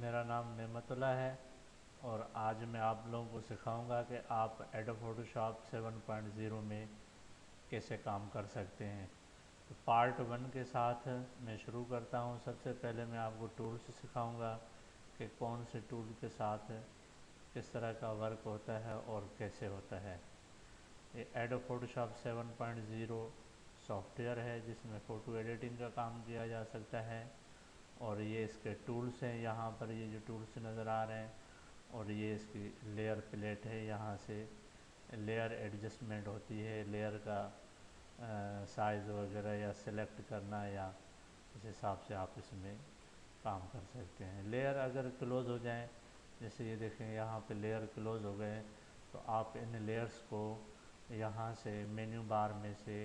मेरा नाम नेमतुल्ला है और आज मैं आप लोगों को सिखाऊंगा कि आप एडोब फोटोशॉप 7.0 में कैसे काम कर सकते हैं। तो पार्ट 1 के साथ मैं शुरू करता हूं। सबसे पहले मैं आपको टूल्स सिखाऊंगा कि कौन से टूल के साथ किस तरह का वर्क होता है और कैसे होता है। ये एडोब फोटोशॉप 7.0 सॉफ्टवेयर है जिसमें फ़ोटो एडिटिंग का काम किया जा सकता है और ये इसके टूल्स हैं। यहाँ पर ये जो टूल्स नज़र आ रहे हैं और ये इसकी लेयर प्लेट है। यहाँ से लेयर एडजस्टमेंट होती है, लेयर का साइज़ वगैरह या सिलेक्ट करना या इस हिसाब से आप इसमें काम कर सकते हैं। लेयर अगर क्लोज़ हो जाएं, जैसे ये देखें यहाँ पे लेयर क्लोज़ हो गए, तो आप इन लेयर्स को यहाँ से मेन्यू बार में से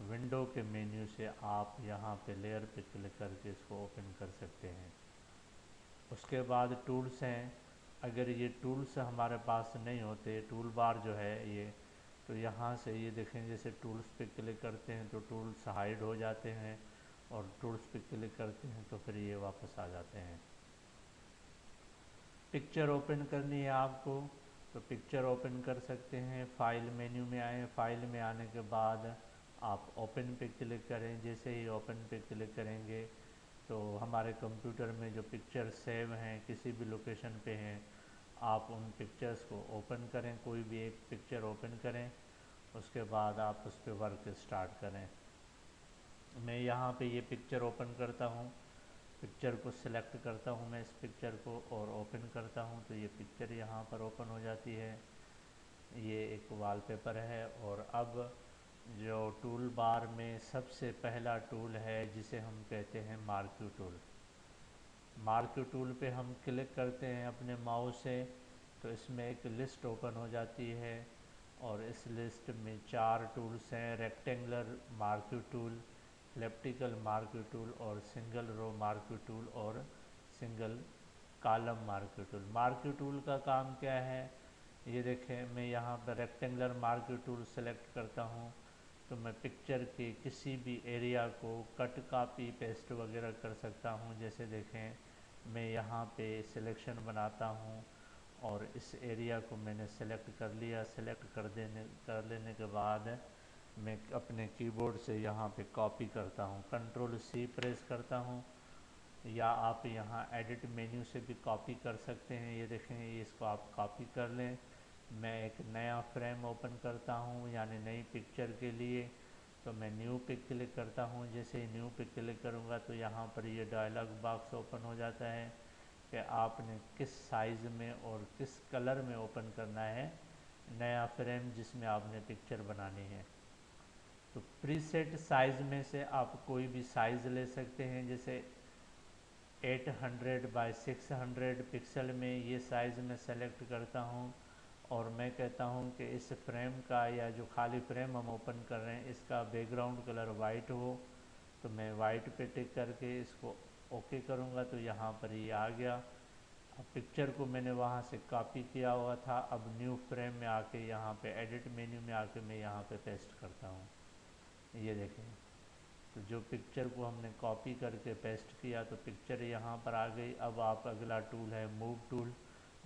विंडो के मेन्यू से आप यहाँ पे लेयर पे क्लिक करके इसको ओपन कर सकते हैं। उसके बाद टूल्स हैं। अगर ये टूल्स हमारे पास नहीं होते, टूल बार जो है ये, तो यहाँ से ये देखें जैसे टूल्स पे क्लिक करते हैं तो टूल्स हाइड हो जाते हैं और टूल्स पे क्लिक करते हैं तो फिर ये वापस आ जाते हैं। पिक्चर ओपन करनी है आपको तो पिक्चर ओपन कर सकते हैं। फाइल मेन्यू में आए, फाइल में आने के बाद आप ओपन पे क्लिक करें। जैसे ही ओपन पे क्लिक करेंगे तो हमारे कंप्यूटर में जो पिक्चर सेव हैं किसी भी लोकेशन पे हैं, आप उन पिक्चर्स को ओपन करें। कोई भी एक पिक्चर ओपन करें, उसके बाद आप उस पर वर्क स्टार्ट करें। मैं यहाँ पे ये पिक्चर ओपन करता हूँ, पिक्चर को सिलेक्ट करता हूँ मैं इस पिक्चर को और ओपन करता हूँ तो ये पिक्चर यहाँ पर ओपन हो जाती है। ये एक वॉलपेपर है। और अब जो टूल बार में सबसे पहला टूल है जिसे हम कहते हैं मार्क्यू टूल। मार्क्यू टूल पे हम क्लिक करते हैं अपने माउस से तो इसमें एक लिस्ट ओपन हो जाती है और इस लिस्ट में 4 टूल्स हैं: rectangular marquee tool, elliptical marquee tool और सिंगल रो मार्क्यू टूल और single column marquee tool. Marquee tool का काम क्या है, ये देखें मैं यहाँ पर रेक्टेंगुलर मार्क्यू टूल सेलेक्ट करता हूँ तो मैं पिक्चर के किसी भी एरिया को कट, कॉपी, पेस्ट वगैरह कर सकता हूँ। जैसे देखें मैं यहाँ पे सिलेक्शन बनाता हूँ और इस एरिया को मैंने सेलेक्ट कर लिया। सेलेक्ट कर लेने के बाद मैं अपने कीबोर्ड से यहाँ पे कॉपी करता हूँ, कंट्रोल C प्रेस करता हूँ, या आप यहाँ एडिट मेन्यू से भी कॉपी कर सकते हैं। ये देखें इसको आप कॉपी कर लें। मैं एक नया फ्रेम ओपन करता हूँ यानी नई पिक्चर के लिए, तो मैं न्यू पे क्लिक करता हूँ। जैसे ही न्यू पे क्लिक करूँगा तो यहाँ पर ये डायलॉग बॉक्स ओपन हो जाता है कि आपने किस साइज़ में और किस कलर में ओपन करना है नया फ्रेम जिसमें आपने पिक्चर बनानी है। तो प्रीसेट साइज़ में से आप कोई भी साइज़ ले सकते हैं। जैसे 800 बाय 600 पिक्सल में ये साइज़ में सेलेक्ट करता हूँ और मैं कहता हूँ कि इस फ्रेम का या जो खाली फ्रेम हम ओपन कर रहे हैं इसका बैकग्राउंड कलर वाइट हो, तो मैं वाइट पे टिक करके इसको ओके करूँगा तो यहाँ पर ये आ गया। अब पिक्चर को मैंने वहाँ से कॉपी किया हुआ था, अब न्यू फ्रेम में आके यहाँ पे एडिट मेन्यू में आके मैं यहाँ पे पेस्ट करता हूँ। ये देखें, तो जो पिक्चर को हमने कॉपी करके पेस्ट किया तो पिक्चर यहाँ पर आ गई। अब आप अगला टूल है मूव टूल।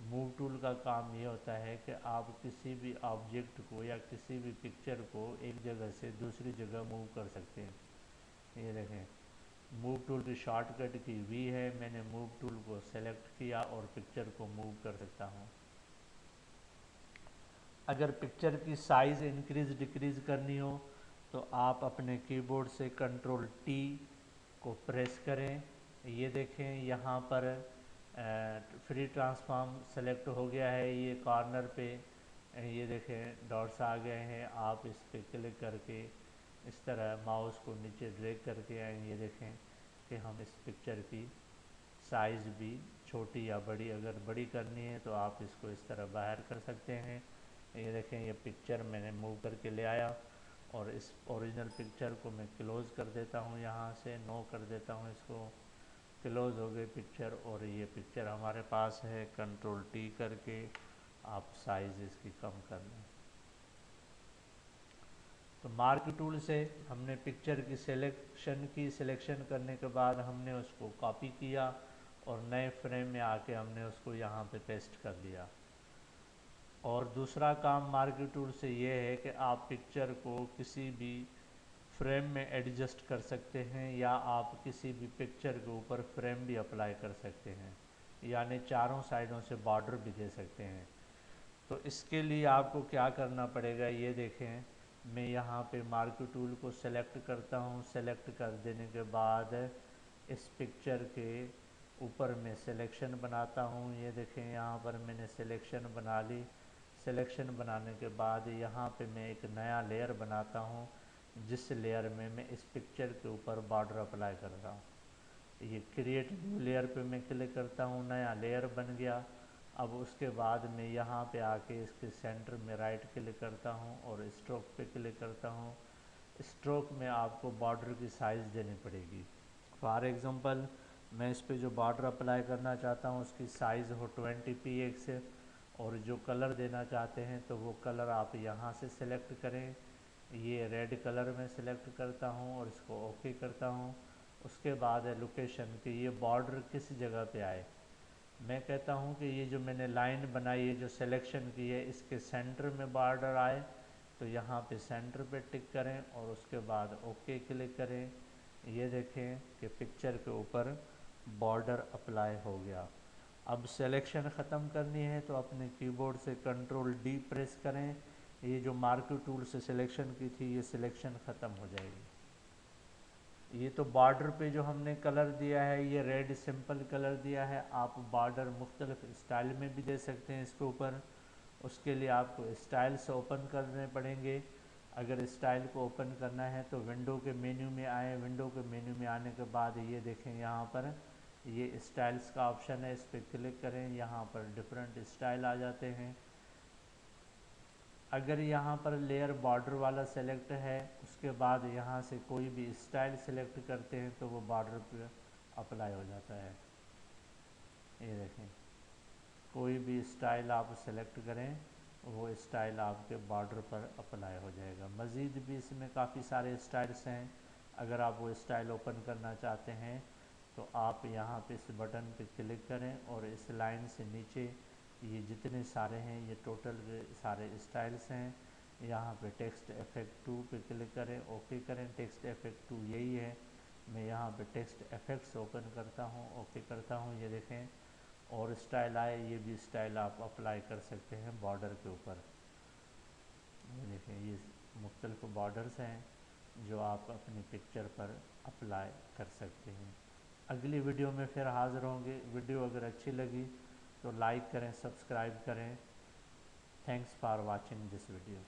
मूव टूल का काम ये होता है कि आप किसी भी ऑब्जेक्ट को या किसी भी पिक्चर को एक जगह से दूसरी जगह मूव कर सकते हैं। ये देखें, मूव टूल की शॉर्टकट की V है। मैंने मूव टूल को सेलेक्ट किया और पिक्चर को मूव कर सकता हूँ। अगर पिक्चर की साइज़ इंक्रीज़ डिक्रीज़ करनी हो तो आप अपने कीबोर्ड से कंट्रोल T को प्रेस करें। ये देखें यहाँ पर फ्री ट्रांसफॉर्म सेलेक्ट हो गया है। ये कॉर्नर पे ये देखें डॉट्स आ गए हैं। आप इस पर क्लिक करके इस तरह माउस को नीचे ड्रैग करके आए, ये देखें कि हम इस पिक्चर की साइज़ भी छोटी या बड़ी, अगर बड़ी करनी है तो आप इसको इस तरह बाहर कर सकते हैं। ये देखें ये पिक्चर मैंने मूव करके ले आया और इस ओरिजिनल पिक्चर को मैं क्लोज़ कर देता हूँ, यहाँ से नो कर देता हूँ इसको। क्लोज़ हो गई पिक्चर और ये पिक्चर हमारे पास है। कंट्रोल T करके आप साइज़ इसकी कम कर लें। तो मार्क टूल से हमने पिक्चर की सिलेक्शन करने के बाद हमने उसको कॉपी किया और नए फ्रेम में आके हमने उसको यहाँ पे पेस्ट कर दिया। और दूसरा काम मार्क्यू टूल से ये है कि आप पिक्चर को किसी भी फ्रेम में एडजस्ट कर सकते हैं, या आप किसी भी पिक्चर के ऊपर फ्रेम भी अप्लाई कर सकते हैं, यानी चारों साइडों से बॉर्डर भी दे सकते हैं। तो इसके लिए आपको क्या करना पड़ेगा, ये देखें। मैं यहाँ पे मार्क्यू टूल को सेलेक्ट करता हूँ। सेलेक्ट कर देने के बाद इस पिक्चर के ऊपर मैं सिलेक्शन बनाता हूँ। ये देखें, यहाँ पर मैंने सिलेक्शन बना ली। सिलेक्शन बनाने के बाद यहाँ पे मैं एक नया लेयर बनाता हूँ, जिस लेयर में मैं इस पिक्चर के ऊपर बॉर्डर अप्लाई कर रहा हूँ। ये क्रिएट न्यू लेयर पे मैं क्लिक करता हूँ, नया लेयर बन गया। अब उसके बाद मैं यहाँ पे आके इसके सेंटर में राइट क्लिक करता हूँ और स्ट्रोक पे क्लिक करता हूँ। स्ट्रोक में आपको बॉर्डर की साइज़ देनी पड़ेगी। फॉर एग्ज़ाम्पल, मैं इस पे जो बॉर्डर अप्लाई करना चाहता हूँ उसकी साइज़ हो 20px, और जो कलर देना चाहते हैं तो वो कलर आप यहाँ से सिलेक्ट करें। ये रेड कलर में सिलेक्ट करता हूँ और इसको ओके करता हूँ। उसके बाद है लोकेशन कि ये बॉर्डर किस जगह पे आए। मैं कहता हूँ कि ये जो मैंने लाइन बनाई है, जो सिलेक्शन की है, इसके सेंटर में बॉर्डर आए, तो यहाँ पे सेंटर पे टिक करें और उसके बाद ओके क्लिक करें। ये देखें कि पिक्चर के ऊपर बॉर्डर अप्लाई हो गया। अब सिलेक्शन ख़त्म करनी है तो अपने कीबोर्ड से कंट्रोल डी प्रेस करें। ये जो मार्क्यू टूल से सिलेक्शन की थी, ये सिलेक्शन ख़त्म हो जाएगी। ये तो बॉर्डर पे जो हमने कलर दिया है, ये रेड सिंपल कलर दिया है। आप बॉर्डर मुख्तलिफ स्टाइल में भी दे सकते हैं इसके ऊपर। उसके लिए आपको स्टाइल से ओपन करने पड़ेंगे। अगर स्टाइल को ओपन करना है तो विंडो के मेन्यू में आए। विंडो के मेन्यू में आने के बाद ये देखें, यहाँ पर ये स्टाइल्स का ऑप्शन है, इस पर क्लिक करें। यहाँ पर डिफरेंट स्टाइल आ जाते हैं। अगर यहाँ पर लेयर बॉर्डर वाला सेलेक्ट है, उसके बाद यहाँ से कोई भी स्टाइल सेलेक्ट करते हैं तो वो बॉर्डर पे अप्लाई हो जाता है। ये देखें, कोई भी स्टाइल आप सेलेक्ट करें, वो स्टाइल आपके बॉर्डर पर अप्लाई हो जाएगा। मज़ीद भी इसमें काफ़ी सारे स्टाइल्स हैं। अगर आप वो स्टाइल ओपन करना चाहते हैं तो आप यहाँ पे इस बटन पे क्लिक करें और इस लाइन से नीचे ये जितने सारे हैं, ये टोटल सारे स्टाइल्स हैं। यहाँ पे टेक्स्ट इफेक्ट 2 पे क्लिक करें, ओके करें। टेक्स्ट इफेक्ट 2 यही है। मैं यहाँ पे टेक्स्ट इफेक्ट्स ओपन करता हूँ, ओके करता हूँ। ये देखें, और स्टाइल आए, ये भी स्टाइल आप अप्लाई कर सकते हैं बॉर्डर के ऊपर। ये देखें, ये मुख्तलिफ बॉर्डर्स हैं जो आप अपनी पिक्चर पर अप्लाई कर सकते हैं। अगली वीडियो में फिर हाज़िर होंगे। वीडियो अगर अच्छी लगी तो लाइक करें, सब्सक्राइब करें। Thanks for watching this video.